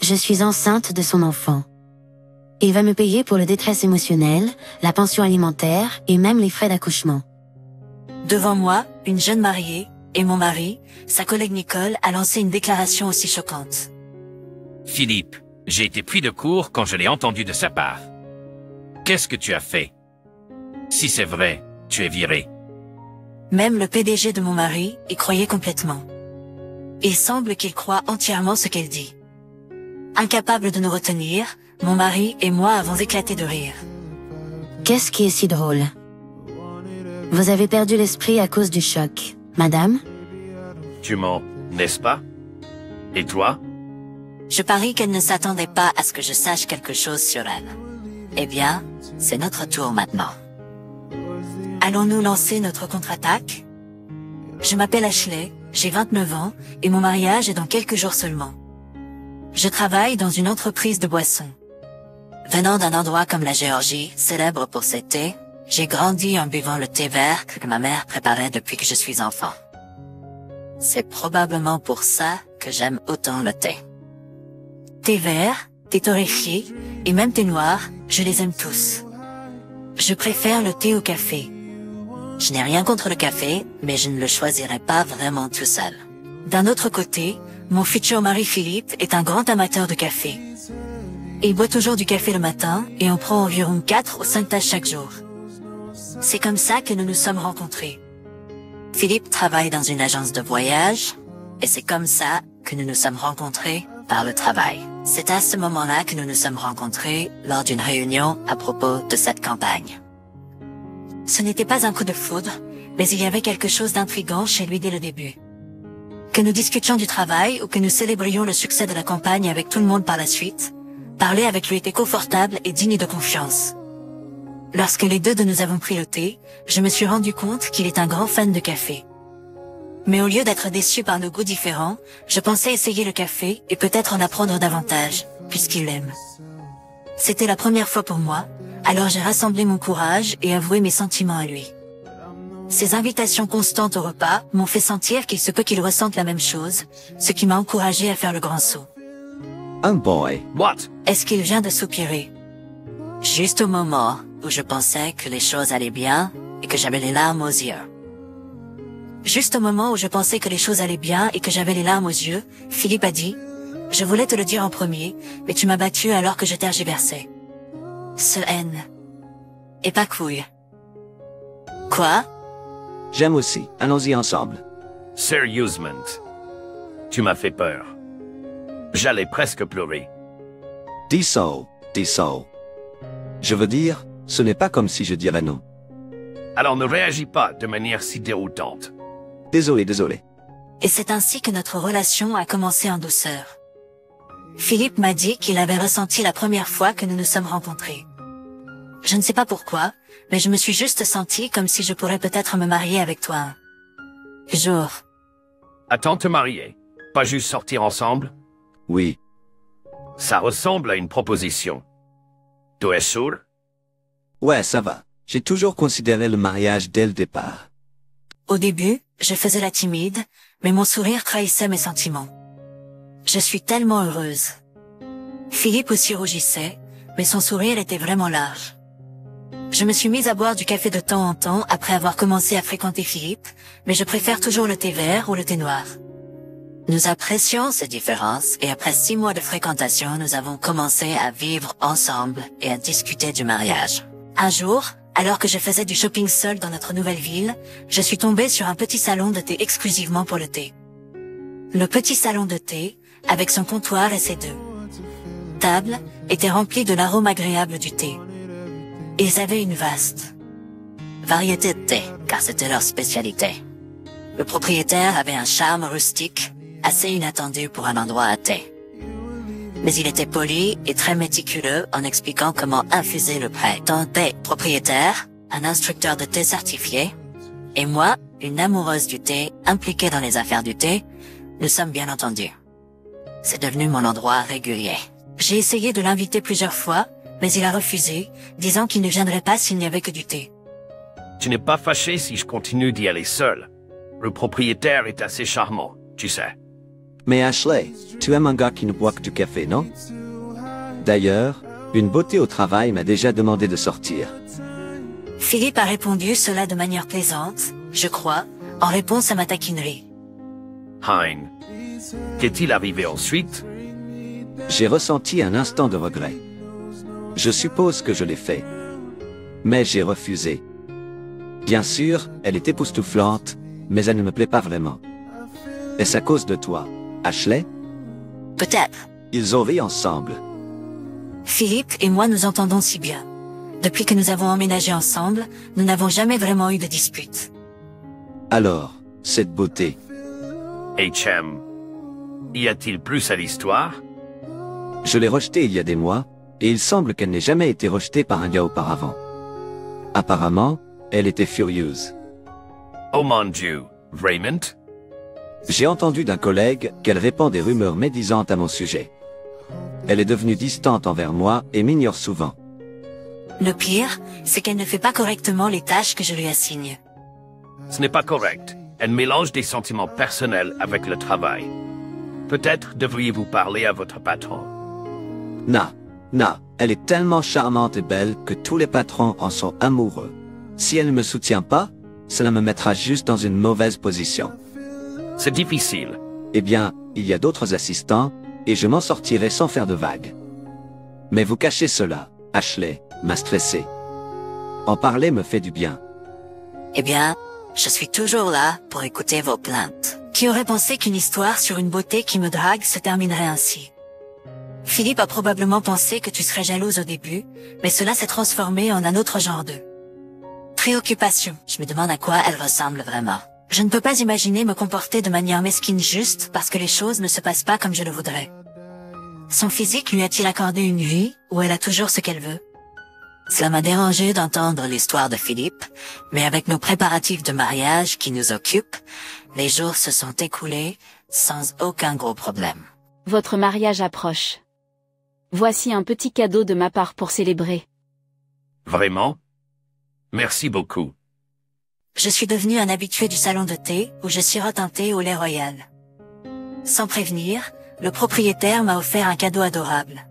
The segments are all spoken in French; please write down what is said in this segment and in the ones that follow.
Je suis enceinte de son enfant. Il va me payer pour le détresse émotionnelle, la pension alimentaire et même les frais d'accouchement. Devant moi, une jeune mariée, et mon mari, sa collègue Nicole, a lancé une déclaration aussi choquante. Philippe, j'ai été pris de court quand je l'ai entendu de sa part. Qu'est-ce que tu as fait? Si c'est vrai, tu es viré. Même le PDG de mon mari y croyait complètement. Il semble qu'il croit entièrement ce qu'elle dit. Incapable de nous retenir, mon mari et moi avons éclaté de rire. Qu'est-ce qui est si drôle? Vous avez perdu l'esprit à cause du choc, madame? Tu mens, n'est-ce pas? Et toi? Je parie qu'elle ne s'attendait pas à ce que je sache quelque chose sur elle. Eh bien, c'est notre tour maintenant. Allons-nous lancer notre contre-attaque? Je m'appelle Ashley, j'ai 29 ans, et mon mariage est dans quelques jours seulement. Je travaille dans une entreprise de boissons. Venant d'un endroit comme la Géorgie, célèbre pour ses thés, j'ai grandi en buvant le thé vert que ma mère préparait depuis que je suis enfant. C'est probablement pour ça que j'aime autant le thé. Thé vert, thé torréfié, et même thé noir, je les aime tous. Je préfère le thé au café. Je n'ai rien contre le café, mais je ne le choisirai pas vraiment tout seul. D'un autre côté, mon futur mari Philippe est un grand amateur de café. Il boit toujours du café le matin et en prend environ 4 ou 5 tasses chaque jour. C'est comme ça que nous nous sommes rencontrés. Philippe travaille dans une agence de voyage, et c'est comme ça que nous nous sommes rencontrés par le travail. C'est à ce moment-là que nous nous sommes rencontrés lors d'une réunion à propos de cette campagne. Ce n'était pas un coup de foudre, mais il y avait quelque chose d'intriguant chez lui dès le début. Que nous discutions du travail ou que nous célébrions le succès de la campagne avec tout le monde par la suite, parler avec lui était confortable et digne de confiance. Lorsque les deux de nous avons pris le thé, je me suis rendu compte qu'il est un grand fan de café. Mais au lieu d'être déçu par nos goûts différents, je pensais essayer le café et peut-être en apprendre davantage, puisqu'il l'aime. C'était la première fois pour moi, alors j'ai rassemblé mon courage et avoué mes sentiments à lui. Ses invitations constantes au repas m'ont fait sentir qu'il se peut qu'il ressente la même chose, ce qui m'a encouragé à faire le grand saut. Oh boy. What? Est-ce qu'il vient de soupirer? Juste au moment où je pensais que les choses allaient bien et que j'avais les larmes aux yeux. Juste au moment où je pensais que les choses allaient bien et que j'avais les larmes aux yeux, Philippe a dit « Je voulais te le dire en premier, mais tu m'as battu alors que je tergiversais. » Ce haine. Et pas couille. Quoi? J'aime aussi. Allons-y ensemble. Sérieusement. Tu m'as fait peur. J'allais presque pleurer. Dis so, dis so. Je veux dire, ce n'est pas comme si je dirais non. Alors ne réagis pas de manière si déroutante. Désolé, désolé. Et c'est ainsi que notre relation a commencé en douceur. Philippe m'a dit qu'il avait ressenti la première fois que nous nous sommes rencontrés. Je ne sais pas pourquoi, mais je me suis juste sentie comme si je pourrais peut-être me marier avec toi un jour. Attends te marier, pas juste sortir ensemble? Oui. Ça ressemble à une proposition. Tu es sûr? Ouais, ça va. J'ai toujours considéré le mariage dès le départ. Au début, je faisais la timide, mais mon sourire trahissait mes sentiments. Je suis tellement heureuse. Philippe aussi rougissait, mais son sourire était vraiment large. Je me suis mise à boire du café de temps en temps après avoir commencé à fréquenter Philippe, mais je préfère toujours le thé vert ou le thé noir. Nous apprécions ces différences et après 6 mois de fréquentation, nous avons commencé à vivre ensemble et à discuter du mariage. Un jour, alors que je faisais du shopping seul dans notre nouvelle ville, je suis tombée sur un petit salon de thé exclusivement pour le thé. Le petit salon de thé, avec son comptoir et ses 2 tables, était rempli de l'arôme agréable du thé. Ils avaient une vaste variété de thé, car c'était leur spécialité. Le propriétaire avait un charme rustique, assez inattendu pour un endroit à thé. Mais il était poli et très méticuleux en expliquant comment infuser le prêt. Ton thé propriétaire, un instructeur de thé certifié, et moi, une amoureuse du thé impliquée dans les affaires du thé, nous sommes bien entendus. C'est devenu mon endroit régulier. J'ai essayé de l'inviter plusieurs fois, mais il a refusé, disant qu'il ne viendrait pas s'il n'y avait que du thé. Tu n'es pas fâché si je continue d'y aller seul. Le propriétaire est assez charmant, tu sais. Mais Ashley, tu aimes un gars qui ne boit que du café, non? D'ailleurs, une beauté au travail m'a déjà demandé de sortir. Philippe a répondu cela de manière plaisante, je crois, en réponse à ma taquinerie. Hein. Qu'est-il arrivé ensuite? J'ai ressenti un instant de regret. Je suppose que je l'ai fait. Mais j'ai refusé. Bien sûr, elle est époustouflante, mais elle ne me plaît pas vraiment. Est-ce à cause de toi, Ashley? Peut-être. Ils ont ri ensemble. Philippe et moi nous entendons si bien. Depuis que nous avons emménagé ensemble, nous n'avons jamais vraiment eu de dispute. Alors, cette beauté. HM. Y a-t-il plus à l'histoire? Je l'ai rejetée il y a des mois, et il semble qu'elle n'ait jamais été rejetée par un gars auparavant. Apparemment, elle était furieuse. Oh mon Dieu, Raymond? J'ai entendu d'un collègue qu'elle répand des rumeurs médisantes à mon sujet. Elle est devenue distante envers moi et m'ignore souvent. Le pire, c'est qu'elle ne fait pas correctement les tâches que je lui assigne. Ce n'est pas correct. Elle mélange des sentiments personnels avec le travail. Peut-être devriez-vous parler à votre patron. Non, elle est tellement charmante et belle que tous les patrons en sont amoureux. Si elle ne me soutient pas, cela me mettra juste dans une mauvaise position. C'est difficile. Eh bien, il y a d'autres assistants, et je m'en sortirai sans faire de vagues. Mais vous cachez cela, Ashley, m'a stressé. En parler me fait du bien. Eh bien, je suis toujours là pour écouter vos plaintes. Qui aurait pensé qu'une histoire sur une beauté qui me drague se terminerait ainsi? Philippe a probablement pensé que tu serais jalouse au début, mais cela s'est transformé en un autre genre de préoccupation. Je me demande à quoi elle ressemble vraiment. Je ne peux pas imaginer me comporter de manière mesquine juste parce que les choses ne se passent pas comme je le voudrais. Son physique lui a-t-il accordé une vie où elle a toujours ce qu'elle veut? Cela m'a dérangé d'entendre l'histoire de Philippe, mais avec nos préparatifs de mariage qui nous occupent, les jours se sont écoulés sans aucun gros problème. Votre mariage approche. Voici un petit cadeau de ma part pour célébrer. Vraiment? Merci beaucoup. Je suis devenu un habitué du salon de thé où je sirote un thé au lait royal. Sans prévenir, le propriétaire m'a offert un cadeau adorable.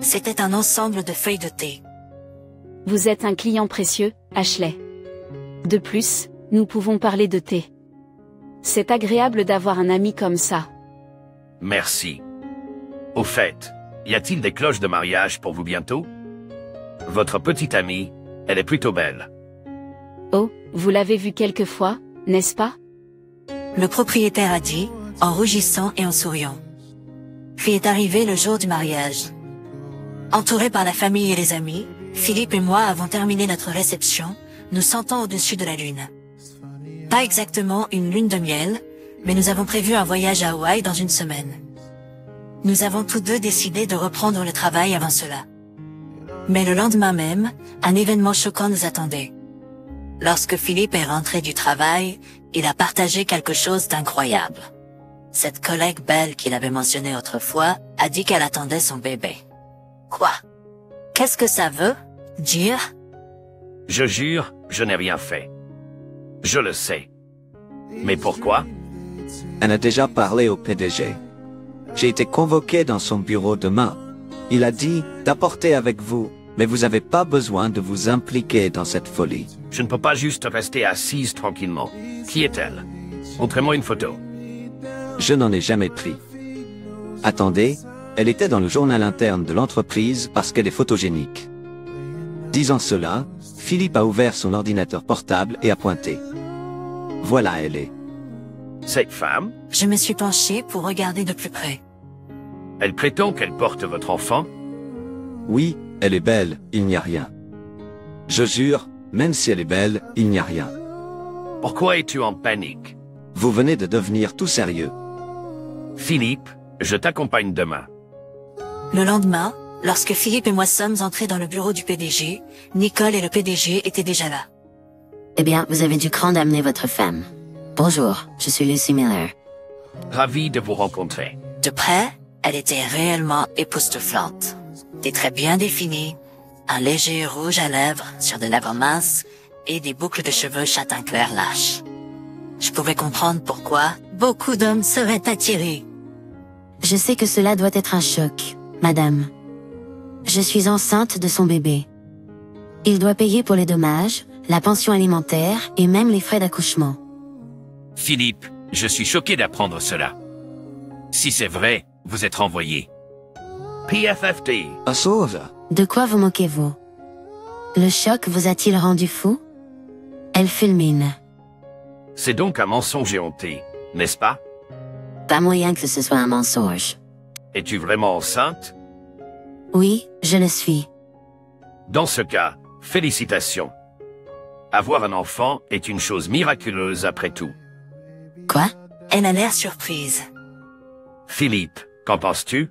C'était un ensemble de feuilles de thé. Vous êtes un client précieux, Ashley. De plus, nous pouvons parler de thé. C'est agréable d'avoir un ami comme ça. Merci. Au fait, y a-t-il des cloches de mariage pour vous bientôt? Votre petite amie, elle est plutôt belle. Oh, vous l'avez vue quelques fois, n'est-ce pas? Le propriétaire a dit, en rougissant et en souriant. Puis est arrivé le jour du mariage. Entourés par la famille et les amis, Philippe et moi avons terminé notre réception, nous sentant au-dessus de la lune. Pas exactement une lune de miel, mais nous avons prévu un voyage à Hawaï dans une semaine. Nous avons tous deux décidé de reprendre le travail avant cela. Mais le lendemain même, un événement choquant nous attendait. Lorsque Philippe est rentré du travail, il a partagé quelque chose d'incroyable. Cette collègue belle qu'il avait mentionnée autrefois a dit qu'elle attendait son bébé. Quoi? Qu'est-ce que ça veut dire? Je jure, je n'ai rien fait. Je le sais. Mais pourquoi? Elle a déjà parlé au PDG. J'ai été convoqué dans son bureau demain. Il a dit d'apporter avec vous, mais vous n'avez pas besoin de vous impliquer dans cette folie. Je ne peux pas juste rester assise tranquillement. Qui est-elle? Montrez-moi une photo. Je n'en ai jamais pris. Attendez, elle était dans le journal interne de l'entreprise parce qu'elle est photogénique. Disant cela, Philippe a ouvert son ordinateur portable et a pointé. Voilà, elle est. Cette femme? Je me suis penchée pour regarder de plus près. Elle prétend qu'elle porte votre enfant? Oui, elle est belle, il n'y a rien. Je jure, même si elle est belle, il n'y a rien. Pourquoi es-tu en panique? Vous venez de devenir tout sérieux. Philippe, je t'accompagne demain. Le lendemain, lorsque Philippe et moi sommes entrés dans le bureau du PDG, Nicole et le PDG étaient déjà là. Eh bien, vous avez du cran d'amener votre femme. Bonjour, je suis Lucy Miller. Ravi de vous rencontrer. De près, elle était réellement époustouflante. Des traits bien définis, un léger rouge à lèvres sur des lèvres minces et des boucles de cheveux châtain clair lâches. Je pouvais comprendre pourquoi beaucoup d'hommes seraient attirés Je sais que cela doit être un choc, madame. Je suis enceinte de son bébé. Il doit payer pour les dommages, la pension alimentaire et même les frais d'accouchement. Philippe, je suis choqué d'apprendre cela. Si c'est vrai, vous êtes renvoyé. PFFD. À sauve. De quoi vous moquez-vous? Le choc vous a-t-il rendu fou? Elle fulmine. C'est donc un mensonge éhonté, n'est-ce pas? Pas moyen que ce soit un mensonge. Es-tu vraiment enceinte? Oui, je le suis. Dans ce cas, félicitations. Avoir un enfant est une chose miraculeuse après tout. Quoi? Elle a l'air surprise. Philippe, qu'en penses-tu?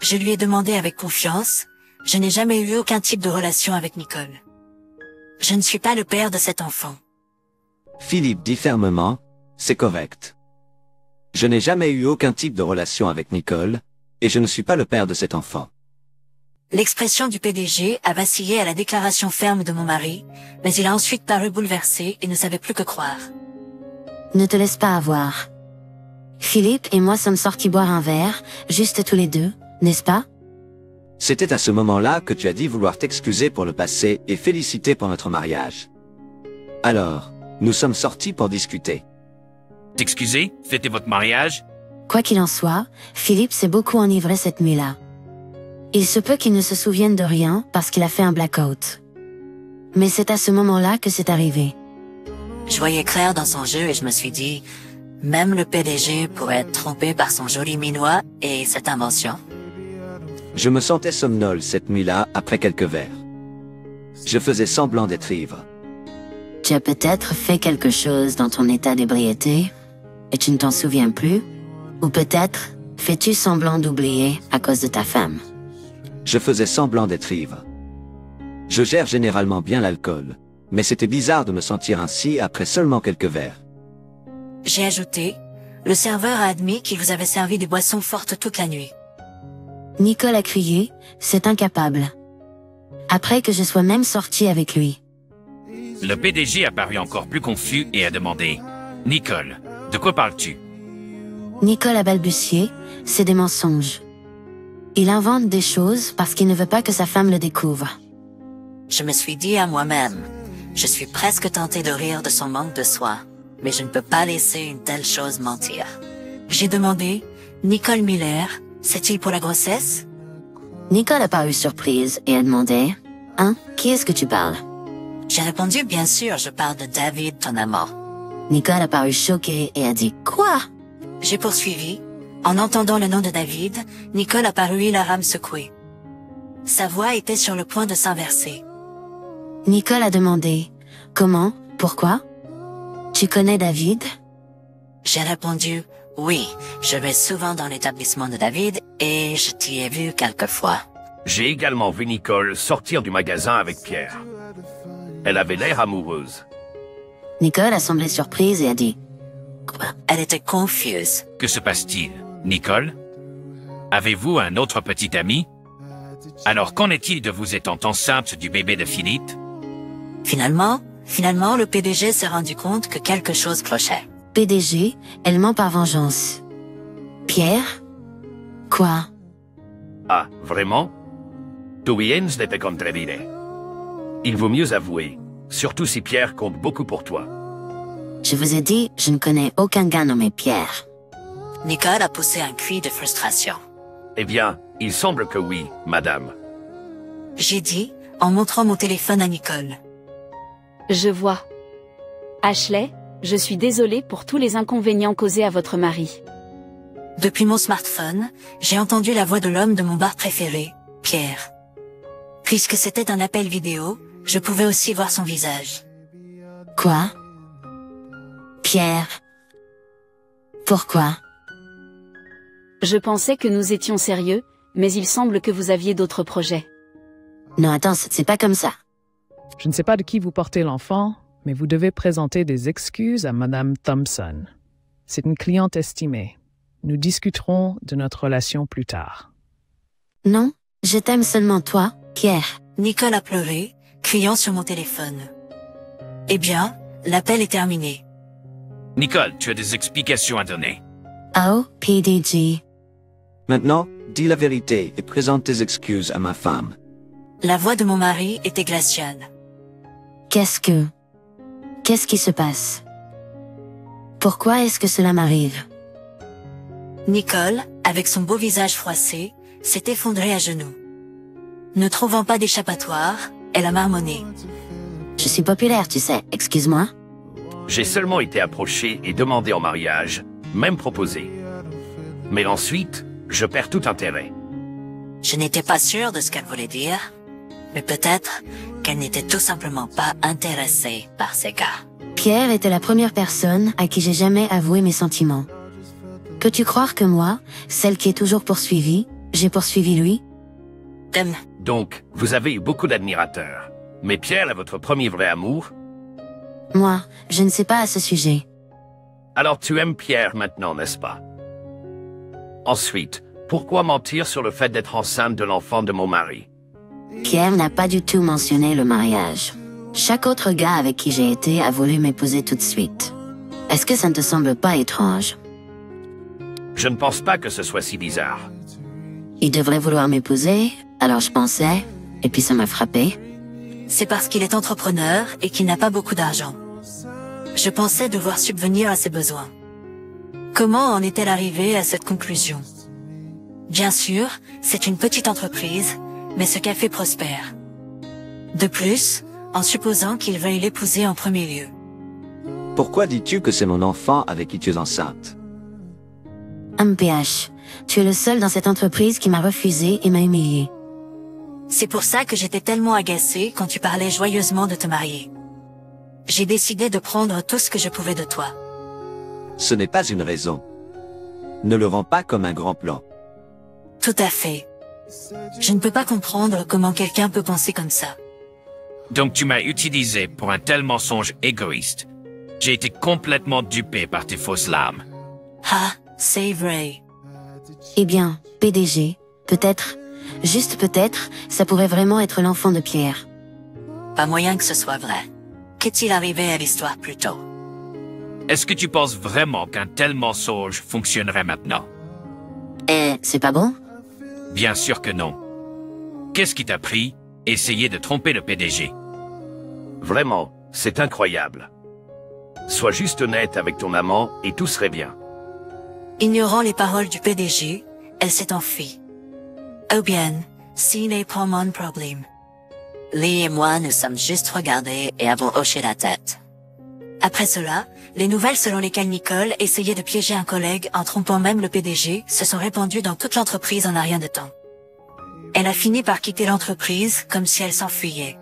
Je lui ai demandé avec confiance. Je n'ai jamais eu aucun type de relation avec Nicole. Je ne suis pas le père de cet enfant. Philippe dit fermement, c'est correct. Je n'ai jamais eu aucun type de relation avec Nicole, et je ne suis pas le père de cet enfant. L'expression du PDG a vacillé à la déclaration ferme de mon mari, mais il a ensuite paru bouleversé et ne savait plus que croire. Ne te laisse pas avoir. Philippe et moi sommes sortis boire un verre, juste tous les deux, n'est-ce pas? C'était à ce moment-là que tu as dit vouloir t'excuser pour le passé et féliciter pour notre mariage. Alors, nous sommes sortis pour discuter. T'excuser? Fêter votre mariage? Quoi qu'il en soit, Philippe s'est beaucoup enivré cette nuit-là. Il se peut qu'il ne se souvienne de rien parce qu'il a fait un blackout. Mais c'est à ce moment-là que c'est arrivé. Je voyais clair dans son jeu et je me suis dit, même le PDG pourrait être trompé par son joli minois et cette invention. Je me sentais somnole cette nuit-là après quelques verres. Je faisais semblant d'être ivre. Tu as peut-être fait quelque chose dans ton état d'ébriété et tu ne t'en souviens plus? Ou peut-être fais-tu semblant d'oublier à cause de ta femme? Je faisais semblant d'être ivre. Je gère généralement bien l'alcool, mais c'était bizarre de me sentir ainsi après seulement quelques verres. J'ai ajouté, le serveur a admis qu'il vous avait servi des boissons fortes toute la nuit. Nicole a crié, c'est incapable. Après que je sois même sortie avec lui. Le PDG a paru encore plus confus et a demandé « Nicole, de quoi parles-tu » Nicole a balbutié, c'est des mensonges. Il invente des choses parce qu'il ne veut pas que sa femme le découvre. Je me suis dit à moi-même, je suis presque tentée de rire de son manque de soi, mais je ne peux pas laisser une telle chose mentir. J'ai demandé, Nicole Miller, c'est-il pour la grossesse? Nicole a paru surprise et a demandé, « Hein, qui est-ce que tu parles ?» J'ai répondu, bien sûr, je parle de David, ton amant. Nicole a paru choquée et a dit, « Quoi ?» J'ai poursuivi. En entendant le nom de David, Nicole a paru la rame secouée. Sa voix était sur le point de s'inverser. Nicole a demandé, « Comment? Pourquoi? Tu connais David? » J'ai répondu, oui, je vais souvent dans l'établissement de David et je t'y ai vu quelquefois. J'ai également vu Nicole sortir du magasin avec Pierre. Elle avait l'air amoureuse. Nicole a semblé surprise et a dit, « Quoi? Elle était confuse. Que se passe-t-il, Nicole? Avez-vous un autre petit ami? Alors qu'en est-il de vous étant enceinte du bébé de Philippe? Finalement, le PDG s'est rendu compte que quelque chose clochait. PDG, elle ment par vengeance. Pierre? Quoi? Ah, vraiment? Tu vienes de te contredire. Il vaut mieux avouer, surtout si Pierre compte beaucoup pour toi. Je vous ai dit, je ne connais aucun gars nommé Pierre. Nicole a poussé un cri de frustration. Eh bien, il semble que oui, madame. J'ai dit, en montrant mon téléphone à Nicole. Je vois. Ashley, je suis désolée pour tous les inconvénients causés à votre mari. Depuis mon smartphone, j'ai entendu la voix de l'homme de mon bar préféré, Pierre. Puisque c'était un appel vidéo, je pouvais aussi voir son visage. Quoi? Pierre? Pourquoi? Je pensais que nous étions sérieux, mais il semble que vous aviez d'autres projets. Non, attends, c'est pas comme ça. Je ne sais pas de qui vous portez l'enfant, mais vous devez présenter des excuses à Madame Thompson. C'est une cliente estimée. Nous discuterons de notre relation plus tard. Non, je t'aime seulement toi, Pierre. Nicole a pleuré, criant sur mon téléphone. Eh bien, l'appel est terminé. Nicole, tu as des explications à donner. Oh, PDG. Maintenant, dis la vérité et présente tes excuses à ma femme. La voix de mon mari était glaciale. Qu'est-ce qui se passe? Pourquoi est-ce que cela m'arrive? Nicole, avec son beau visage froissé, s'est effondrée à genoux. Ne trouvant pas d'échappatoire, elle a marmonné. Je suis populaire, tu sais, excuse-moi. J'ai seulement été approché et demandé en mariage, même proposé. Mais ensuite, je perds tout intérêt. Je n'étais pas sûre de ce qu'elle voulait dire, mais peut-être qu'elle n'était tout simplement pas intéressée par ces gars. Pierre était la première personne à qui j'ai jamais avoué mes sentiments. Peux-tu croire que moi, celle qui est toujours poursuivie, j'ai poursuivi lui? Donc, vous avez eu beaucoup d'admirateurs. Mais Pierre est votre premier vrai amour? Moi, je ne sais pas à ce sujet. Alors tu aimes Pierre maintenant, n'est-ce pas? Ensuite, pourquoi mentir sur le fait d'être enceinte de l'enfant de mon mari? Pierre n'a pas du tout mentionné le mariage. Chaque autre gars avec qui j'ai été a voulu m'épouser tout de suite. Est-ce que ça ne te semble pas étrange? Je ne pense pas que ce soit si bizarre. Il devrait vouloir m'épouser, alors je pensais, et puis ça m'a frappé. C'est parce qu'il est entrepreneur et qu'il n'a pas beaucoup d'argent. Je pensais devoir subvenir à ses besoins. Comment en est-elle arrivée à cette conclusion? Bien sûr, c'est une petite entreprise, mais ce café prospère. De plus, en supposant qu'il veuille l'épouser en premier lieu. Pourquoi dis-tu que c'est mon enfant avec qui tu es enceinte? MPH, tu es le seul dans cette entreprise qui m'a refusé et m'a humilié. C'est pour ça que j'étais tellement agacée quand tu parlais joyeusement de te marier. J'ai décidé de prendre tout ce que je pouvais de toi. Ce n'est pas une raison. Ne le vends pas comme un grand plan. Tout à fait. Je ne peux pas comprendre comment quelqu'un peut penser comme ça. Donc tu m'as utilisé pour un tel mensonge égoïste. J'ai été complètement dupé par tes fausses larmes. Ah, c'est vrai. Eh bien, PDG, peut-être, juste peut-être, ça pourrait vraiment être l'enfant de Pierre. Pas moyen que ce soit vrai. Qu'est-il arrivé à l'histoire plus tôt? Est-ce que tu penses vraiment qu'un tel mensonge fonctionnerait maintenant? Eh, c'est pas bon? Bien sûr que non. Qu'est-ce qui t'a pris? Essayer de tromper le PDG. Vraiment, c'est incroyable. Sois juste honnête avec ton amant et tout serait bien. Ignorant les paroles du PDG, elle s'est enfuie. Oh bien, ce n'est pas mon problème. Lee et moi nous sommes juste regardés et avons hoché la tête. Après cela, les nouvelles selon lesquelles Nicole essayait de piéger un collègue en trompant même le PDG se sont répandues dans toute l'entreprise en un rien de temps. Elle a fini par quitter l'entreprise comme si elle s'enfuyait.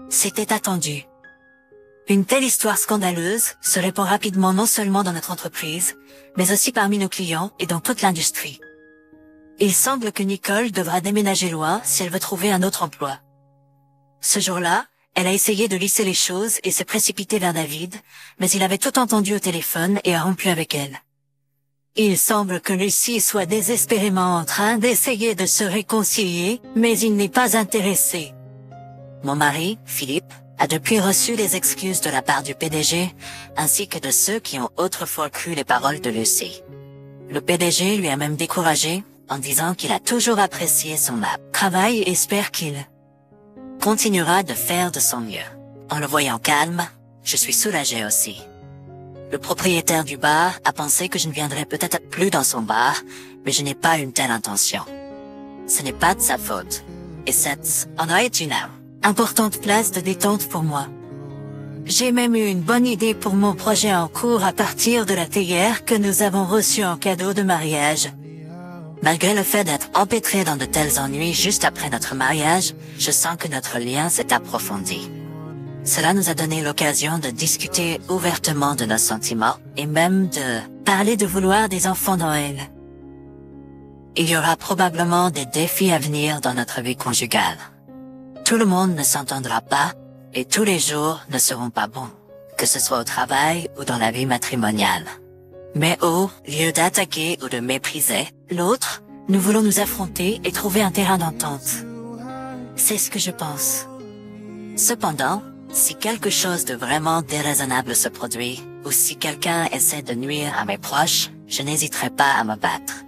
C'était attendu. Une telle histoire scandaleuse se répand rapidement non seulement dans notre entreprise, mais aussi parmi nos clients et dans toute l'industrie. Il semble que Nicole devra déménager loin si elle veut trouver un autre emploi. Ce jour-là, elle a essayé de lisser les choses et s'est précipitée vers David, mais il avait tout entendu au téléphone et a rompu avec elle. Il semble que Lucie soit désespérément en train d'essayer de se réconcilier, mais il n'est pas intéressé. Mon mari, Philippe, a depuis reçu des excuses de la part du PDG, ainsi que de ceux qui ont autrefois cru les paroles de Lucie. Le PDG lui a même découragé, en disant qu'il a toujours apprécié son travail et espère qu'il continuera de faire de son mieux. En le voyant calme, je suis soulagée aussi. Le propriétaire du bar a pensé que je ne viendrais peut-être plus dans son bar, mais je n'ai pas une telle intention. Ce n'est pas de sa faute. Et cette en est une importante place de détente pour moi. J'ai même eu une bonne idée pour mon projet en cours à partir de la théière que nous avons reçue en cadeau de mariage. Malgré le fait d'être empêtré dans de tels ennuis juste après notre mariage, je sens que notre lien s'est approfondi. Cela nous a donné l'occasion de discuter ouvertement de nos sentiments et même de parler de vouloir des enfants Noël. Il y aura probablement des défis à venir dans notre vie conjugale. Tout le monde ne s'entendra pas et tous les jours ne seront pas bons, que ce soit au travail ou dans la vie matrimoniale. Mais au lieu d'attaquer ou de mépriser l'autre, nous voulons nous affronter et trouver un terrain d'entente. C'est ce que je pense. Cependant, si quelque chose de vraiment déraisonnable se produit, ou si quelqu'un essaie de nuire à mes proches, je n'hésiterai pas à me battre.